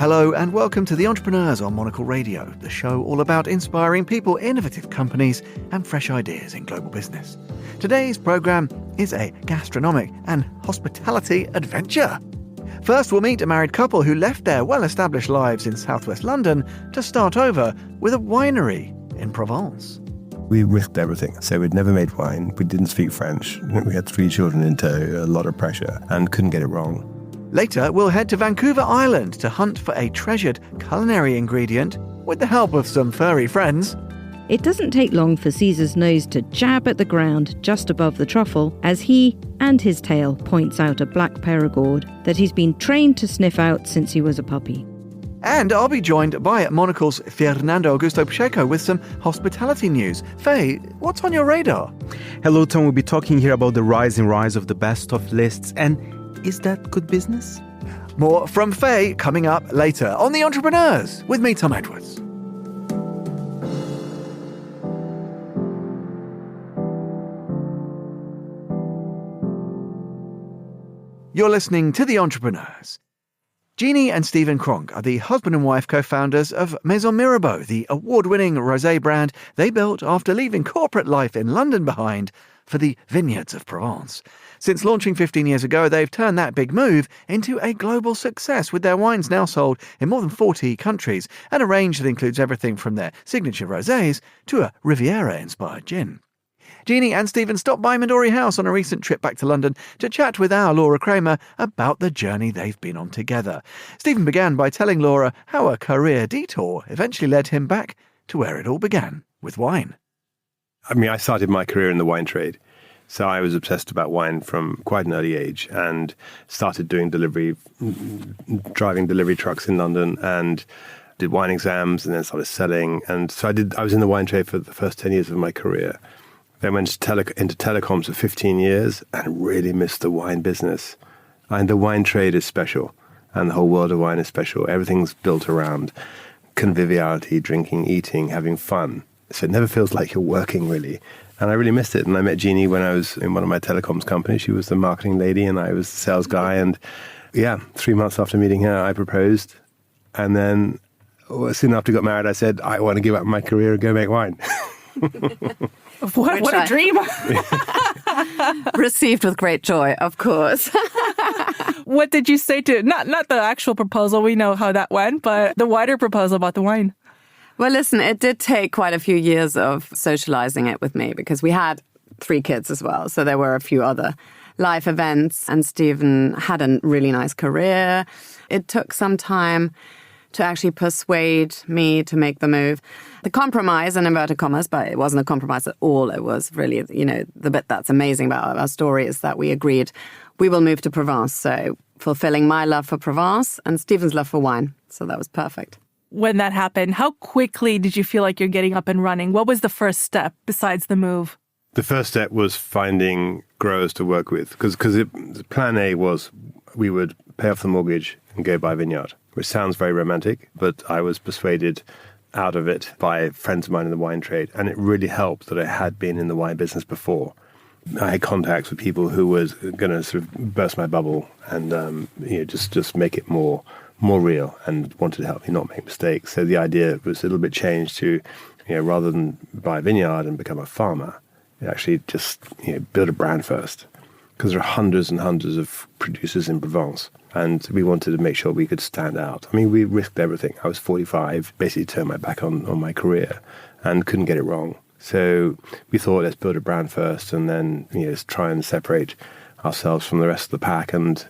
Hello and welcome to The Entrepreneurs on Monocle Radio, the show all about inspiring people, innovative companies and fresh ideas in global business. Today's programme is a gastronomic and hospitality adventure. First, we'll meet a married couple who left their well-established lives in southwest London to start over with a winery in Provence. We risked everything. So we'd never made wine, we didn't speak French, we had 3 children in tow, a lot of pressure, and couldn't get it wrong. Later, we'll head to Vancouver Island to hunt for a treasured culinary ingredient with the help of some furry friends. It doesn't take long for Caesar's nose to jab at the ground just above the truffle as he and his tail points out a black Perigord that he's been trained to sniff out since he was a puppy. And I'll be joined by Monocle's Fernando Augusto Pacheco with some hospitality news. Faye, what's on your radar? Hello, Tom. We'll be talking here about the rise of the best of lists. And is that good business? More from Faye coming up later on The Entrepreneurs with me, Tom Edwards. You're listening to The Entrepreneurs. Jeany and Stephen Cronk are the husband and wife co-founders of Maison Mirabeau, the award-winning Rosé brand they built after leaving corporate life in London behind for the vineyards of Provence. Since launching 15 years ago, they've turned that big move into a global success, with their wines now sold in more than 40 countries and a range that includes everything from their signature rosés to a Riviera-inspired gin. Jeany and Stephen stopped by Midori House on a recent trip back to London to chat with our Laura Kramer about the journey they've been on together. Stephen began by telling Laura how a career detour eventually led him back to where it all began, with wine. I started my career in the wine trade. So I was obsessed about wine from quite an early age and started doing driving delivery trucks in London and did wine exams and then started selling. And so I was in the wine trade for the first 10 years of my career. Then went into telecoms for 15 years and really missed the wine business. And the wine trade is special and the whole world of wine is special. Everything's built around conviviality, drinking, eating, having fun. So it never feels like you're working really. And I really missed it. And I met Jeany when I was in one of my telecoms companies. She was the marketing lady and I was the sales guy. And 3 months after meeting her, I proposed. And then soon after I got married, I said, I want to give up my career and go make wine. What a dream. Received with great joy, of course. What did you say to, not the actual proposal, we know how that went, but the wider proposal about the wine? Well, listen, it did take quite a few years of socializing it with me because we had 3 kids as well. So there were a few other life events and Stephen had a really nice career. It took some time to actually persuade me to make the move. The compromise, in inverted commas, but it wasn't a compromise at all. It was really, the bit that's amazing about our story is that we agreed we will move to Provence. So fulfilling my love for Provence and Stephen's love for wine. So that was perfect. When that happened, how quickly did you feel like you're getting up and running? What was the first step besides the move? The first step was finding growers to work with because plan A was we would pay off the mortgage and go buy a vineyard, which sounds very romantic, but I was persuaded out of it by friends of mine in the wine trade. And it really helped that I had been in the wine business before. I had contacts with people who was going to sort of burst my bubble and just make it more real and wanted to help me not make mistakes. So the idea was a little bit changed to, rather than buy a vineyard and become a farmer, actually just build a brand first. Because there are hundreds and hundreds of producers in Provence. And we wanted to make sure we could stand out. We risked everything. I was 45, basically turned my back on my career and couldn't get it wrong. So we thought, let's build a brand first and then let's try and separate ourselves from the rest of the pack and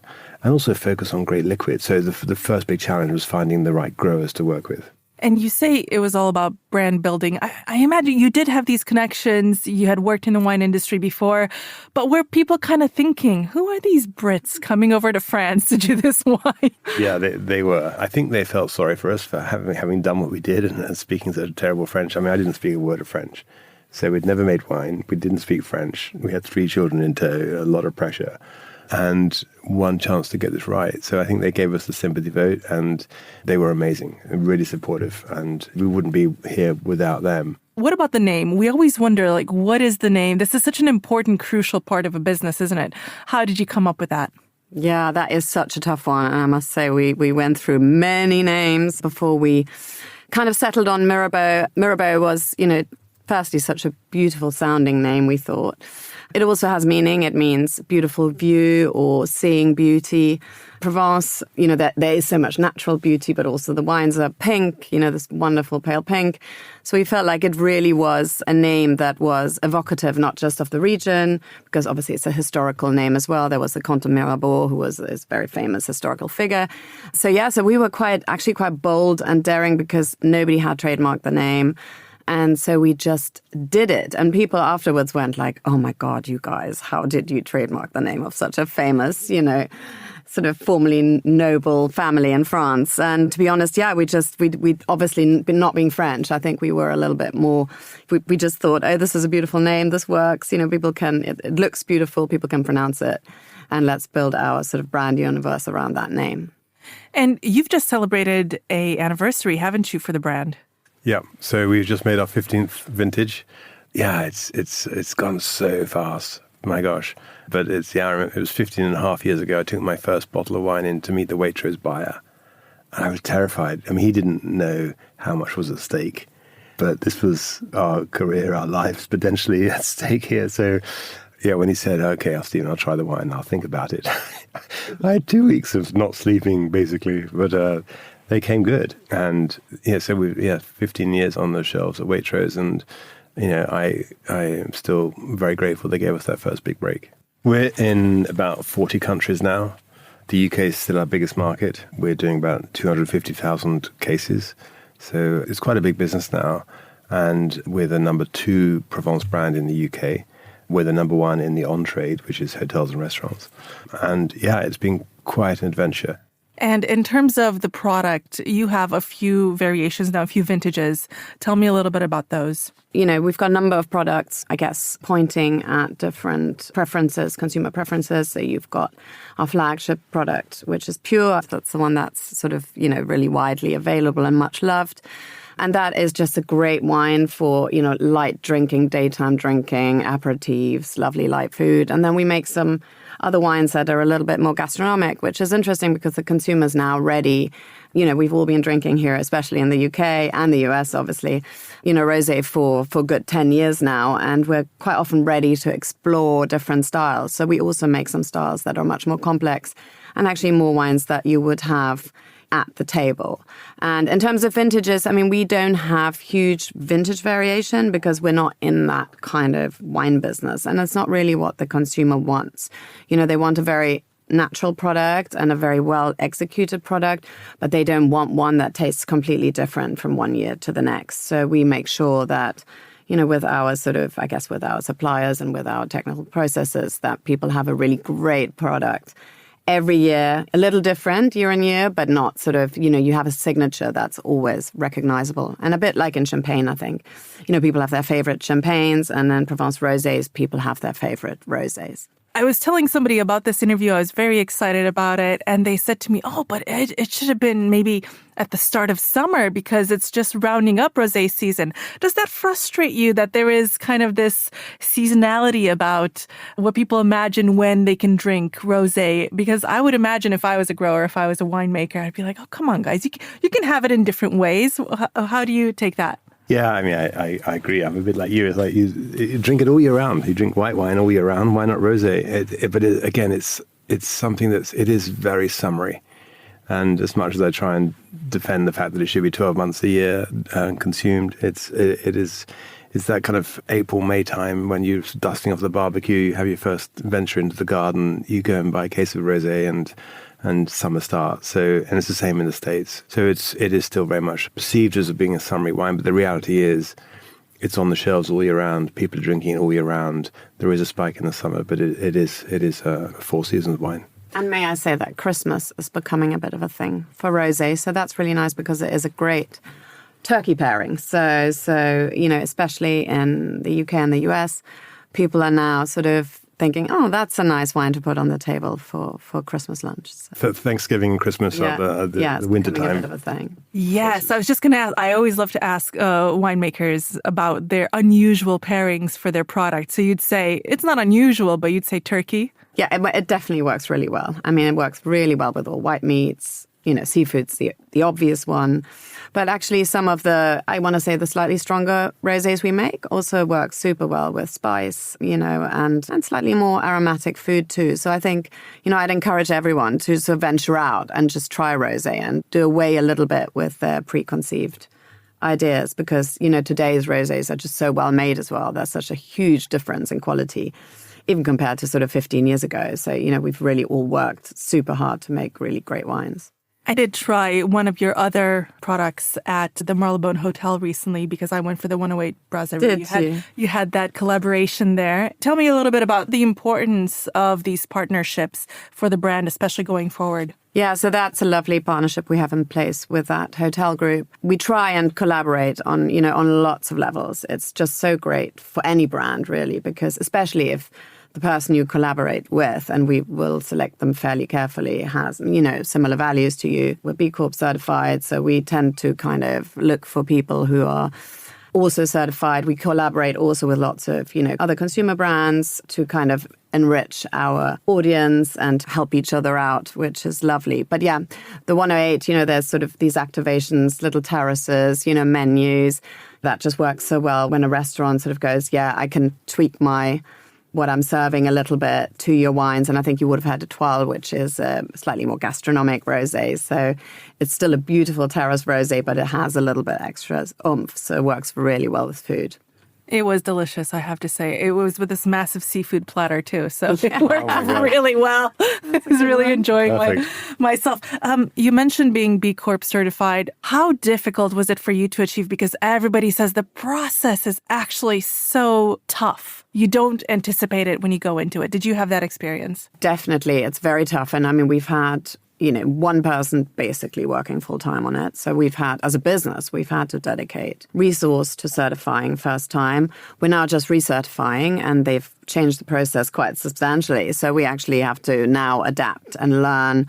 also focus on great liquids. So the first big challenge was finding the right growers to work with. And you say it was all about brand building. I imagine you did have these connections. You had worked in the wine industry before. But were people kind of thinking, who are these Brits coming over to France to do this wine? Yeah, they were. I think they felt sorry for us for having done what we did and speaking such terrible French. I didn't speak a word of French. So we'd never made wine. We didn't speak French. We had 3 children in tow, a lot of pressure. And one chance to get this right. So I think they gave us the sympathy vote and they were amazing and really supportive. And we wouldn't be here without them. What about the name? We always wonder, what is the name? This is such an important, crucial part of a business, isn't it? How did you come up with that? Yeah, that is such a tough one. And I must say, we went through many names before we kind of settled on Mirabeau. Mirabeau was, firstly, such a beautiful sounding name, we thought. It also has meaning. It means beautiful view or seeing beauty. Provence, there is so much natural beauty, but also the wines are pink, this wonderful pale pink. So we felt like it really was a name that was evocative, not just of the region, because obviously it's a historical name as well. There was the Comte de Mirabeau, who was this very famous historical figure. So we were quite bold and daring because nobody had trademarked the name. And so we just did it. And people afterwards went like, oh my God, you guys, how did you trademark the name of such a famous, sort of formerly noble family in France? And to be honest, we obviously, not being French, I think we were a little bit more, we just thought, oh, this is a beautiful name, this works, people can, it looks beautiful, people can pronounce it. And let's build our sort of brand universe around that name. And you've just celebrated an anniversary, haven't you, for the brand? Yeah, so we've just made our 15th vintage. Yeah, it's gone so fast. My gosh. But I remember it was 15 and a half years ago. I took my first bottle of wine in to meet the Waitrose buyer. And I was terrified. I mean, he didn't know how much was at stake. But this was our career, our lives potentially at stake here. So, yeah, when he said, okay, Stephen, I'll try the wine, I'll think about it. I had 2 weeks of not sleeping, basically. But they came good. And, so 15 years on the shelves at Waitrose. And, I am still very grateful they gave us that first big break. We're in about 40 countries now. The UK is still our biggest market. We're doing about 250,000 cases. So it's quite a big business now. And we're the number 2 Provence brand in the UK. We're the number 1 in the on-trade, which is hotels and restaurants. And it's been quite an adventure. And in terms of the product, you have a few variations now, a few vintages. Tell me a little bit about those. We've got a number of products, I guess, pointing at different preferences, consumer preferences. So you've got our flagship product, which is Pure. That's the one that's sort of, really widely available and much loved. And that is just a great wine for, light drinking, daytime drinking, aperitifs, lovely light food. And then we make some other wines that are a little bit more gastronomic, which is interesting because the consumer's now ready. We've all been drinking here, especially in the UK and the US, obviously, rosé for good 10 years now. And we're quite often ready to explore different styles. So we also make some styles that are much more complex and actually more wines that you would have at the table. And in terms of vintages, we don't have huge vintage variation because we're not in that kind of wine business. And it's not really what the consumer wants. They want a very natural product and a very well executed product, but they don't want one that tastes completely different from one year to the next. So we make sure that, with our with our suppliers and with our technical processes, that people have a really great product every year, a little different year on year, but not sort of, you have a signature that's always recognizable. And a bit like in champagne, I think, people have their favorite champagnes, and then Provence rosés, people have their favorite rosés. I was telling somebody about this interview. I was very excited about it. And they said to me, but it should have been maybe at the start of summer because it's just rounding up rosé season. Does that frustrate you that there is kind of this seasonality about what people imagine when they can drink rosé? Because I would imagine if I was a grower, if I was a winemaker, I'd be like, oh, come on, guys, you can have it in different ways. How do you take that? Yeah, I agree. I'm a bit like you. It's like you drink it all year round. You drink white wine all year round. Why not rosé? But again, it's something it is very summery. And as much as I try and defend the fact that it should be 12 months a year consumed, it's that kind of April, May time when you're dusting off the barbecue, you have your first venture into the garden, you go and buy a case of rosé and summer starts. And it's the same in the States. So it is still very much perceived as being a summery wine, but the reality is it's on the shelves all year round. People are drinking it all year round. There is a spike in the summer, but it is a four seasons wine. And may I say that Christmas is becoming a bit of a thing for rosé. So that's really nice because it is a great turkey pairing. So especially in the UK and the US, people are now thinking, oh, that's a nice wine to put on the table for Christmas lunch. So. For Thanksgiving and Christmas are the winter time. A bit of a thing. Yes, I was just going to ask. I always love to ask winemakers about their unusual pairings for their product. So you'd say, it's not unusual, but you'd say turkey. Yeah, it definitely works really well. I mean, it works really well with all white meats. Seafood's the obvious one. But actually some of the slightly stronger rosés we make also work super well with spice, and slightly more aromatic food too. So I think, I'd encourage everyone to sort of venture out and just try rosé and do away a little bit with their preconceived ideas because, today's rosés are just so well made as well. There's such a huge difference in quality, even compared to sort of 15 years ago. So, we've really all worked super hard to make really great wines. I did try one of your other products at the Marylebone Hotel recently because I went for the 108 Brasserie. You had that collaboration there. Tell me a little bit about the importance of these partnerships for the brand, especially going forward. Yeah, so that's a lovely partnership we have in place with that hotel group. We try and collaborate on lots of levels. It's just so great for any brand, really, because especially if the person you collaborate with, and we will select them fairly carefully, has, similar values to you. We're B Corp certified, so we tend to kind of look for people who are also certified. We collaborate also with lots of, other consumer brands to kind of enrich our audience and help each other out, which is lovely. But yeah, the 108, there's sort of these activations, little terraces, menus. That just works so well when a restaurant sort of goes, yeah, I can tweak what I'm serving a little bit to your wines. And I think you would have had Étoile, which is a slightly more gastronomic rosé. So it's still a beautiful terrace rosé, but it has a little bit extra oomph. So it works really well with food. It was delicious, I have to say. It was with this massive seafood platter, too. So it worked really well. I was really enjoying myself. You mentioned being B Corp certified. How difficult was it for you to achieve? Because everybody says the process is actually so tough. You don't anticipate it when you go into it. Did you have that experience? Definitely. It's very tough. And I mean, we've had one person basically working full time on it. So as a business, we've had to dedicate resource to certifying first time. We're now just recertifying and they've changed the process quite substantially. So we actually have to now adapt and learn,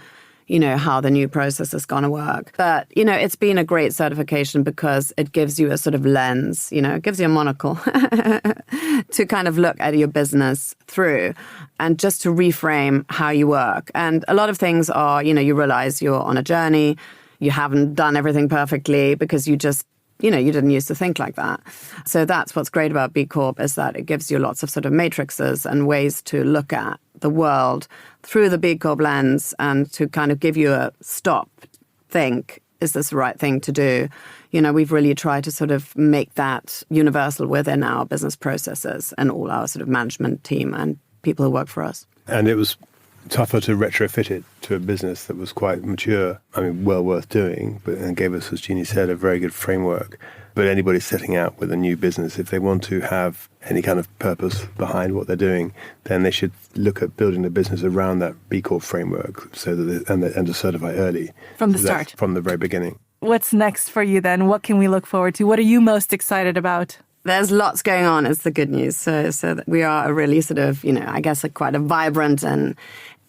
how the new process is going to work. But, it's been a great certification because it gives you a sort of lens, it gives you a monocle to kind of look at your business through and just to reframe how you work. And a lot of things are, you realize you're on a journey, you haven't done everything perfectly because you just, you didn't used to think like that. So that's what's great about B Corp is that it gives you lots of sort of matrices and ways to look at the world through the B Corp lens and to kind of give you a stop, think, is this the right thing to do? We've really tried to sort of make that universal within our business processes and all our sort of management team and people who work for us. And it was tougher to retrofit it to a business that was quite mature. I mean, well worth doing, and gave us, as Jeany said, a very good framework. But anybody setting out with a new business, if they want to have any kind of purpose behind what they're doing, then they should look at building a business around that B Corp framework so that and to certify early. From the start. From the very beginning. What's next for you then? What can we look forward to? What are you most excited about? There's lots going on, is the good news. So that we are a really sort of, I guess quite a vibrant and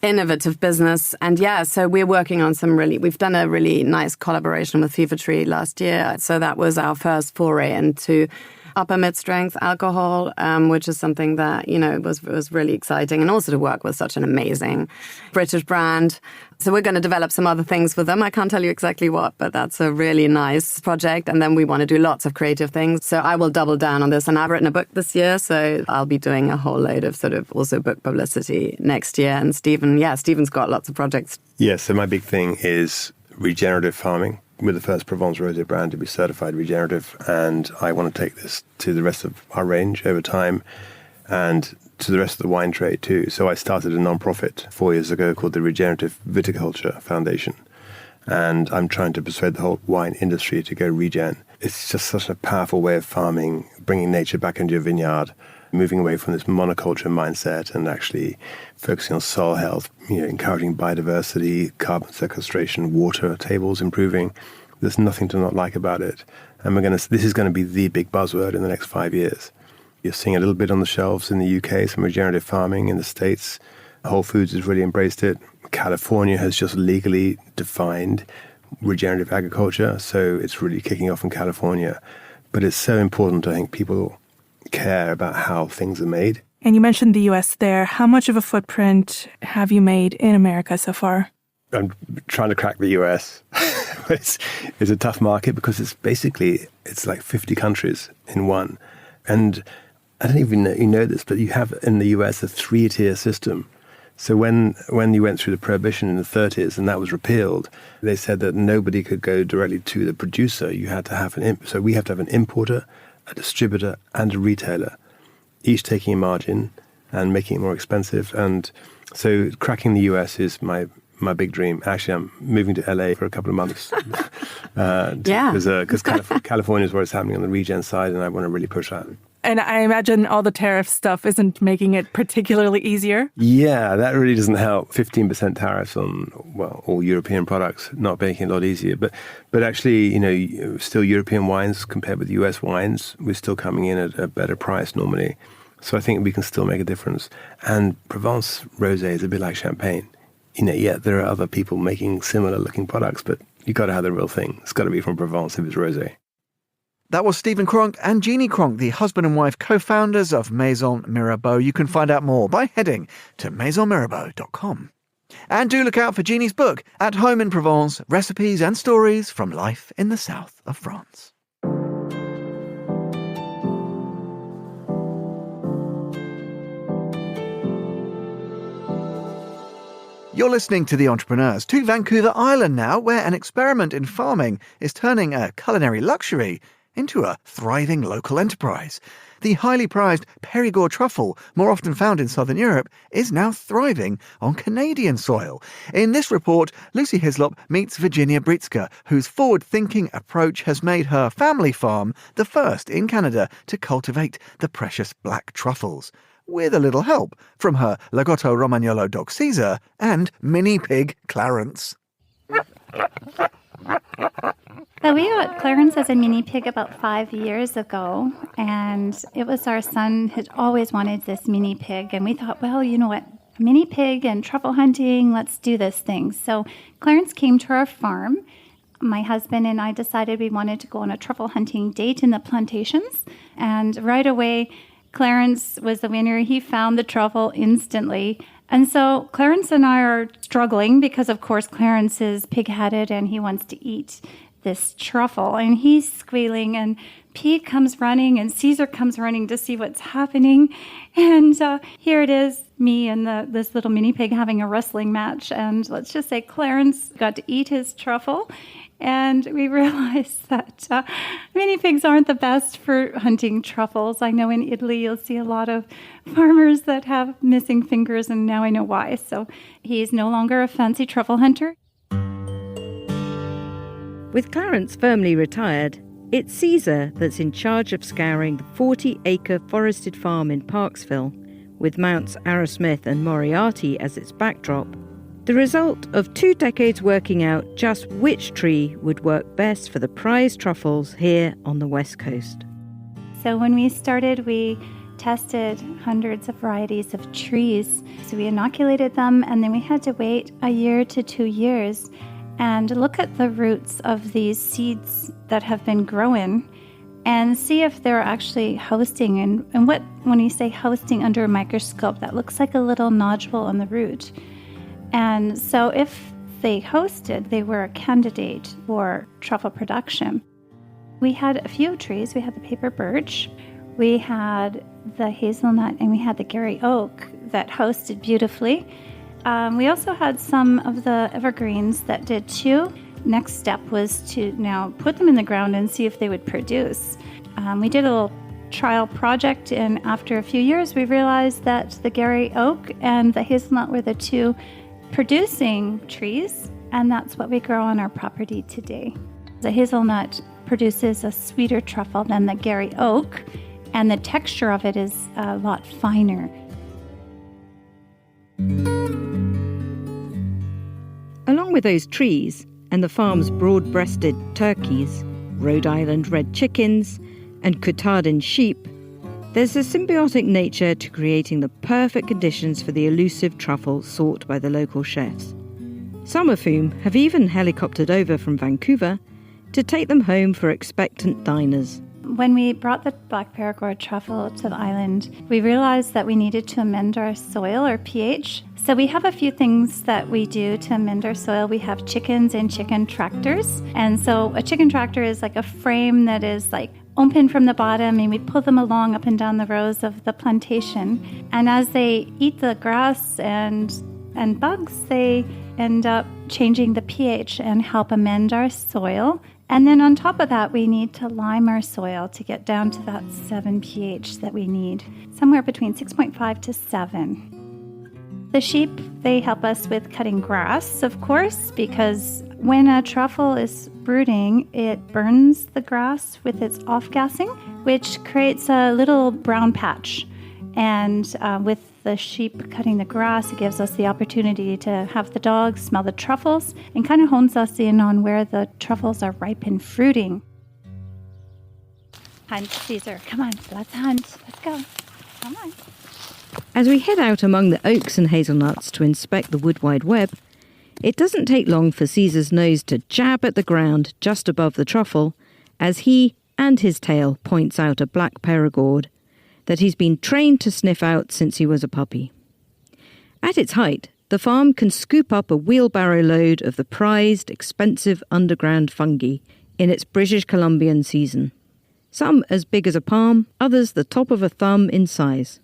innovative business. And so we're working on we've done a really nice collaboration with Fever-Tree last year. So that was our first foray into upper mid-strength alcohol, which is something that, was really exciting. And also to work with such an amazing British brand. So we're going to develop some other things with them. I can't tell you exactly what, but that's a really nice project. And then we want to do lots of creative things. So I will double down on this. And I've written a book this year, so I'll be doing a whole load of sort of also book publicity next year. And Stephen's got lots of projects. Yes, so my big thing is regenerative farming. We're the first Provence Rosé brand to be certified regenerative, and I want to take this to the rest of our range over time and to the rest of the wine trade too. So I started a non-profit 4 years ago called the Regenerative Viticulture Foundation, and I'm trying to persuade the whole wine industry to go regen. It's just such a powerful way of farming, bringing nature back into your vineyard, moving away from this monoculture mindset and actually focusing on soil health, encouraging biodiversity, carbon sequestration, water tables improving. There's nothing to not like about it. And this is going to be the big buzzword in the next 5 years. You're seeing a little bit on the shelves in the UK, some regenerative farming in the States. Whole Foods has really embraced it. California has just legally defined regenerative agriculture, so it's really kicking off in California. But it's so important, I think, people care about how things are made. And you mentioned the US there. How much of a footprint have you made in America so far? I'm trying to crack the US. It's a tough market because it's like 50 countries in one. And I don't even know you know this, but you have in the US a 3-tier system. So when you went through the prohibition in the 30s and that was repealed, they said that nobody could go directly to the producer. You had to have so we have to have an importer, a distributor, and a retailer, each taking a margin and making it more expensive. And so cracking the US is my big dream. Actually, I'm moving to LA for a couple of months. Because California is where it's happening on the regen side, and I want to really push that. And I imagine all the tariff stuff isn't making it particularly easier? Yeah, that really doesn't help. 15% tariffs on, all European products, not making it a lot easier. But actually, still European wines compared with US wines, we're still coming in at a better price normally. So I think we can still make a difference. And Provence Rosé is a bit like champagne. There are other people making similar looking products, but you've got to have the real thing. It's got to be from Provence if it's rosé. That was Stephen Cronk and Jeany Cronk, the husband and wife co-founders of Maison Mirabeau. You can find out more by heading to maisonmirabeau.com. And do look out for Jeany's book, At Home in Provence, Recipes and Stories from Life in the South of France. You're listening to The Entrepreneurs, to Vancouver Island now, where an experiment in farming is turning a culinary luxury into a thriving local enterprise. The highly prized Périgord truffle, more often found in southern Europe, is now thriving on Canadian soil. In this report, Lucy Hislop meets Virginia Britzka, whose forward-thinking approach has made her family farm the first in Canada to cultivate the precious black truffles, with a little help from her Lagotto Romagnolo dog Caesar and mini pig Clarence. So we got Clarence as a mini pig about 5 years ago, and it was our son had always wanted this mini pig, and we thought, well, you know what, mini pig and truffle hunting, let's do this thing. So Clarence came to our farm. My husband and I decided we wanted to go on a truffle hunting date in the plantations, and right away Clarence was the winner. He found the truffle instantly. And so Clarence and I are struggling because, of course, Clarence is pig-headed and he wants to eat this truffle. And he's squealing, and Pete comes running, and Caesar comes running to see what's happening. And here it is, me and this little mini pig having a wrestling match. And let's just say Clarence got to eat his truffle. And we realized that mini pigs aren't the best for hunting truffles. I know in Italy you'll see a lot of farmers that have missing fingers, and now I know why. So he's no longer a fancy truffle hunter. With Clarence firmly retired, it's Caesar that's in charge of scouring the 40-acre forested farm in Parksville, with Mounts Arrowsmith and Moriarty as its backdrop. The result of 2 decades working out just which tree would work best for the prized truffles here on the West Coast. So when we started, we tested hundreds of varieties of trees. So we inoculated them, and then we had to wait 1 year to 2 years and look at the roots of these seeds that have been growing and see if they're actually hosting. And what, when you say hosting under a microscope, that looks like a little nodule on the root. And so if they hosted, they were a candidate for truffle production. We had a few trees. We had the paper birch, we had the hazelnut, and we had the Gary oak that hosted beautifully. We also had some of the evergreens that did too. Next step was to now put them in the ground and see if they would produce. We did a little trial project, and after a few years we realized that the Gary oak and the hazelnut were the two producing trees, and that's what we grow on our property today. The hazelnut produces a sweeter truffle than the Gary oak, and the texture of it is a lot finer. Along with those trees and the farm's broad-breasted turkeys, Rhode Island red chickens, and Katahdin sheep, There's a symbiotic nature to creating the perfect conditions for the elusive truffle sought by the local chefs, some of whom have even helicoptered over from Vancouver to take them home for expectant diners. When we brought the black Perigord truffle to the island, we realized that we needed to amend our soil, or pH. So we have a few things that we do to amend our soil. We have chickens and chicken tractors. And so a chicken tractor is like a frame that is like open from the bottom, and we pull them along up and down the rows of the plantation. And as they eat the grass and bugs, they end up changing the pH and help amend our soil. And then on top of that, we need to lime our soil to get down to that 7 pH that we need, somewhere between 6.5 to 7. The sheep, they help us with cutting grass, of course, because when a truffle is brooding, it burns the grass with its off-gassing, which creates a little brown patch. And with the sheep cutting the grass, it gives us the opportunity to have the dogs smell the truffles and kind of hones us in on where the truffles are ripe and fruiting. Hunt, Caesar. Come on, let's hunt. Let's go. Come on. As we head out among the oaks and hazelnuts to inspect the wood wide web, it doesn't take long for Caesar's nose to jab at the ground just above the truffle as he and his tail points out a black Perigord that he's been trained to sniff out since he was a puppy. At its height, the farm can scoop up a wheelbarrow load of the prized, expensive underground fungi in its British Columbian season. Some as big as a palm, others the top of a thumb in size.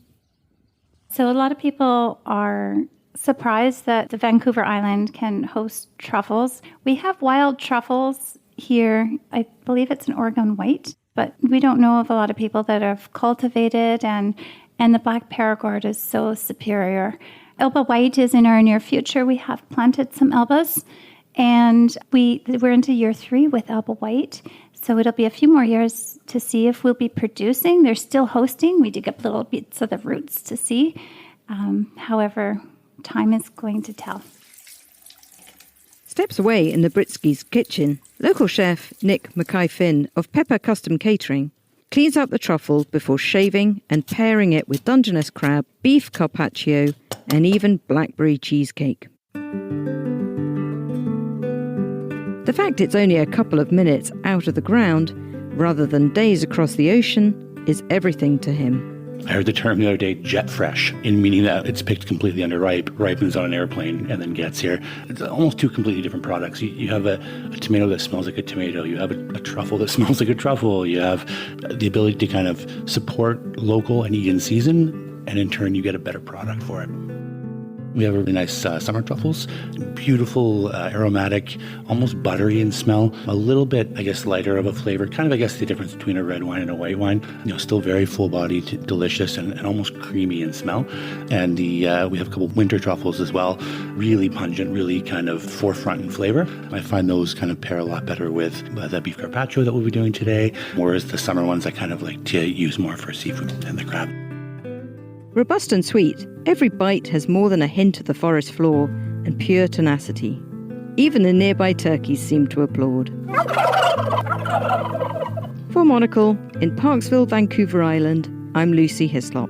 So a lot of people are surprised that the Vancouver Island can host truffles. We have wild truffles here. I believe it's an Oregon white, but we don't know of a lot of people that have cultivated, and the black Perigord is so superior. Elba white is in our near future. We have planted some Elbas, and we're into year 3 with Elba white. So it'll be a few more years to see if we'll be producing. They're still hosting. We dig up little bits of the roots to see. However, time is going to tell. Steps away in the Britsky's kitchen, local chef Nick Mackay-Finn of Pepper Custom Catering cleans up the truffle before shaving and pairing it with Dungeness crab, beef carpaccio, and even blackberry cheesecake. The fact it's only a couple of minutes out of the ground, rather than days across the ocean, is everything to him. I heard the term the other day, jet fresh, in meaning that it's picked completely underripe, ripens on an airplane, and then gets here. It's almost 2 completely different products. You have a tomato that smells like a tomato. You have a truffle that smells like a truffle. You have the ability to kind of support local and eat in season, and in turn, you get a better product for it. We have really nice summer truffles, beautiful, aromatic, almost buttery in smell, a little bit, I guess, lighter of a flavor, kind of, I guess, the difference between a red wine and a white wine. Still very full-bodied, delicious, and almost creamy in smell. And we have a couple winter truffles as well, really pungent, really kind of forefront in flavor. I find those kind of pair a lot better with the beef carpaccio that we'll be doing today, whereas the summer ones I kind of like to use more for seafood and the crab. Robust and sweet, every bite has more than a hint of the forest floor and pure tenacity. Even the nearby turkeys seem to applaud. For Monocle, in Parksville, Vancouver Island, I'm Lucy Hislop.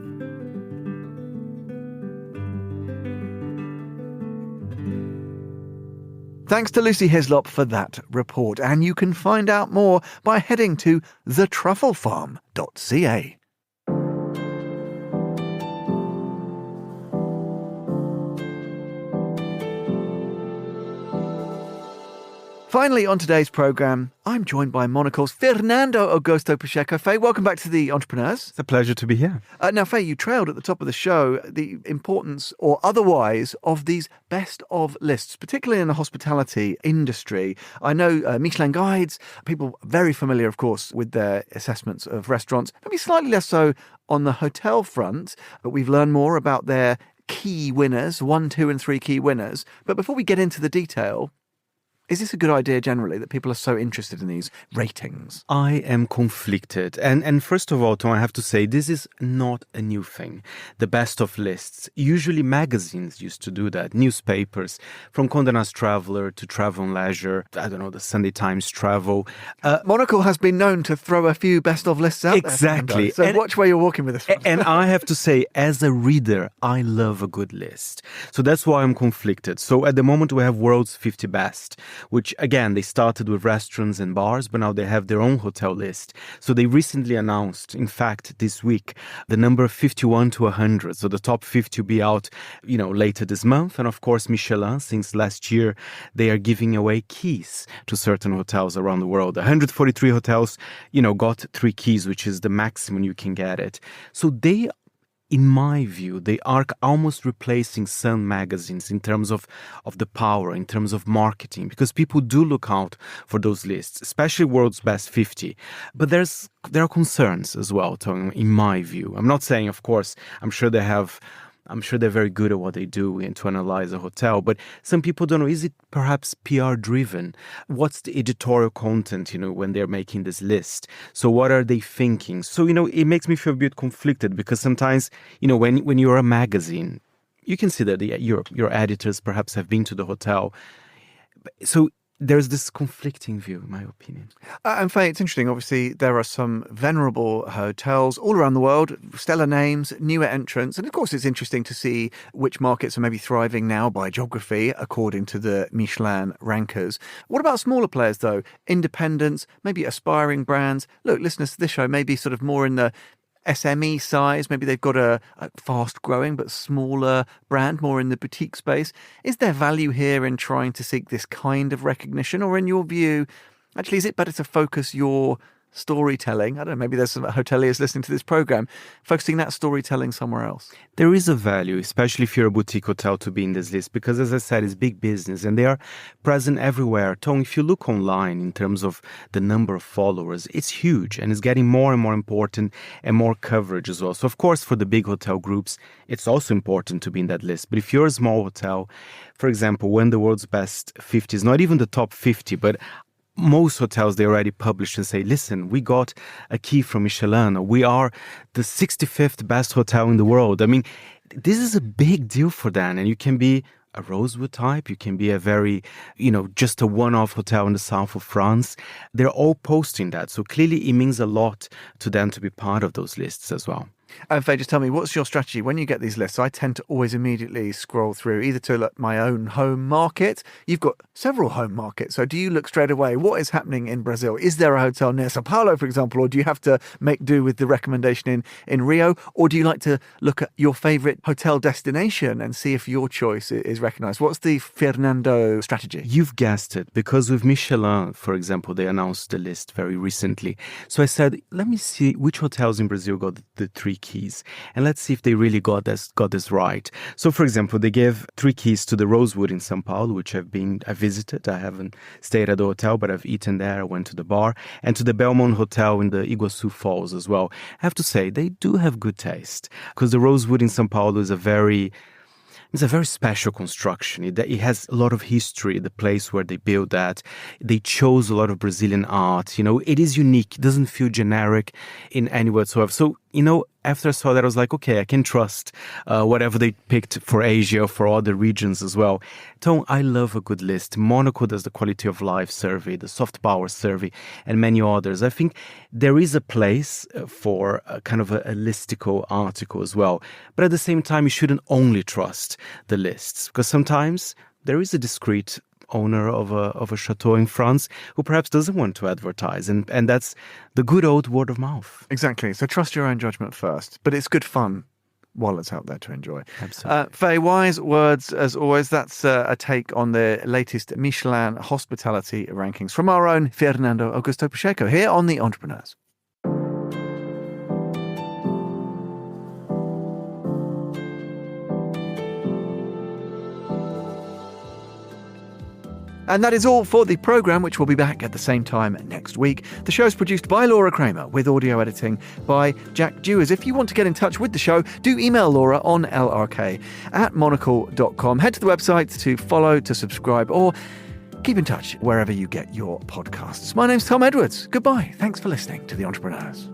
Thanks to Lucy Hislop for that report, and you can find out more by heading to thetrufflefarm.ca. Finally, on today's programme, I'm joined by Monocle's Fernando Augusto Pacheco. Faye, welcome back to The Entrepreneurs. It's a pleasure to be here. Now, Faye, you trailed at the top of the show the importance, or otherwise, of these best-of lists, particularly in the hospitality industry. I know Michelin guides, people very familiar, of course, with their assessments of restaurants, maybe slightly less so on the hotel front, but we've learned more about their key winners, 1, 2 and 3 key winners. But before we get into the detail, Is this a good idea generally, that people are so interested in these ratings? I am conflicted. And first of all, Tom, I have to say, this is not a new thing. The best of lists. Usually magazines used to do that. Newspapers, from Condé Nast Traveler to Travel and Leisure, I don't know, the Sunday Times Travel. Monocle has been known to throw a few best of lists out exactly. there. So watch where you're walking with this one. And I have to say, as a reader, I love a good list. So that's why I'm conflicted. So at the moment, we have World's 50 Best, which, again, they started with restaurants and bars, but now they have their own hotel list. So they recently announced, in fact, this week, the number 51 to 100. So the top 50 will be out, later this month. And of course, Michelin, since last year, they are giving away keys to certain hotels around the world. 143 hotels, got 3 keys, which is the maximum you can get it. So they, in my view, they are almost replacing Sun magazines in terms of the power, in terms of marketing, because people do look out for those lists, especially World's Best 50. But there are concerns as well, Tom, in my view. I'm not saying, of course, I'm sure they're very good at what they do and to analyze a hotel, but some people don't know, is it perhaps PR driven? What's the editorial content, when they're making this list? So what are they thinking? So, it makes me feel a bit conflicted, because sometimes, when you're a magazine, you can see that your editors perhaps have been to the hotel. So there's this conflicting view, in my opinion. And Faye, it's interesting. Obviously, there are some venerable hotels all around the world, stellar names, newer entrants. And of course, it's interesting to see which markets are maybe thriving now by geography, according to the Michelin rankers. What about smaller players, though? Independents, maybe aspiring brands. Look, listeners to this show may be sort of more in the SME size. Maybe they've got a fast-growing but smaller brand, more in the boutique space. Is there value here in trying to seek this kind of recognition? Or in your view, actually, is it better to focus your storytelling? I don't know, maybe there's some hoteliers listening to this program, focusing that storytelling somewhere else. There is a value, especially if you're a boutique hotel, to be in this list, because as I said, it's big business and they are present everywhere. Tom, if you look online in terms of the number of followers, it's huge and it's getting more and more important and more coverage as well. So of course, for the big hotel groups, it's also important to be in that list. But if you're a small hotel, for example, when the World's Best 50 is not even the top 50, but most hotels, they already publish and say, listen, we got a key from Michelin, or we are the 65th best hotel in the world. I mean, this is a big deal for them. And you can be a Rosewood type, you can be a very, just a one-off hotel in the south of France. They're all posting that. So clearly it means a lot to them to be part of those lists as well. And Faye, just tell me, what's your strategy when you get these lists? I tend to always immediately scroll through either to look my own home market. You've got several home markets. So do you look straight away, what is happening in Brazil? Is there a hotel near Sao Paulo, for example? Or do you have to make do with the recommendation in Rio? Or do you like to look at your favourite hotel destination and see if your choice is recognised? What's the Fernando strategy? You've guessed it, because with Michelin, for example, they announced the list very recently. So I said, let me see which hotels in Brazil got the 3 keys, and let's see if they really got this right. So, for example, they gave 3 keys to the Rosewood in São Paulo, which I visited. I haven't stayed at the hotel, but I've eaten there. I went to the bar, and to the Belmont Hotel in the Iguaçu Falls as well. I have to say, they do have good taste, because the Rosewood in São Paulo is a very special construction. It has a lot of history, the place where they built that. They chose a lot of Brazilian art. It is unique. It doesn't feel generic in any way whatsoever. So, after I saw that, I was like, okay, I can trust whatever they picked for Asia, for other regions as well. Tom, I love a good list. Monaco does the quality of life survey, the soft power survey, and many others. I think there is a place for a kind of a listicle article as well. But at the same time, you shouldn't only trust the lists, because sometimes there is a discreet owner of a chateau in France who perhaps doesn't want to advertise, and that's the good old word of mouth. Exactly. So trust your own judgment first, but it's good fun while it's out there to enjoy. Absolutely. Faye, wise words as always. That's a take on the latest Michelin hospitality rankings from our own Fernando Augusto Pacheco here on The Entrepreneurs. And that is all for the programme, which will be back at the same time next week. The show is produced by Laura Kramer, with audio editing by Jack Dewars. If you want to get in touch with the show, do email Laura on lrk@monocle.com. Head to the website to follow, to subscribe, or Keep in touch wherever you get your podcasts. My name's Tom Edwards. Goodbye. Thanks for listening to The Entrepreneurs.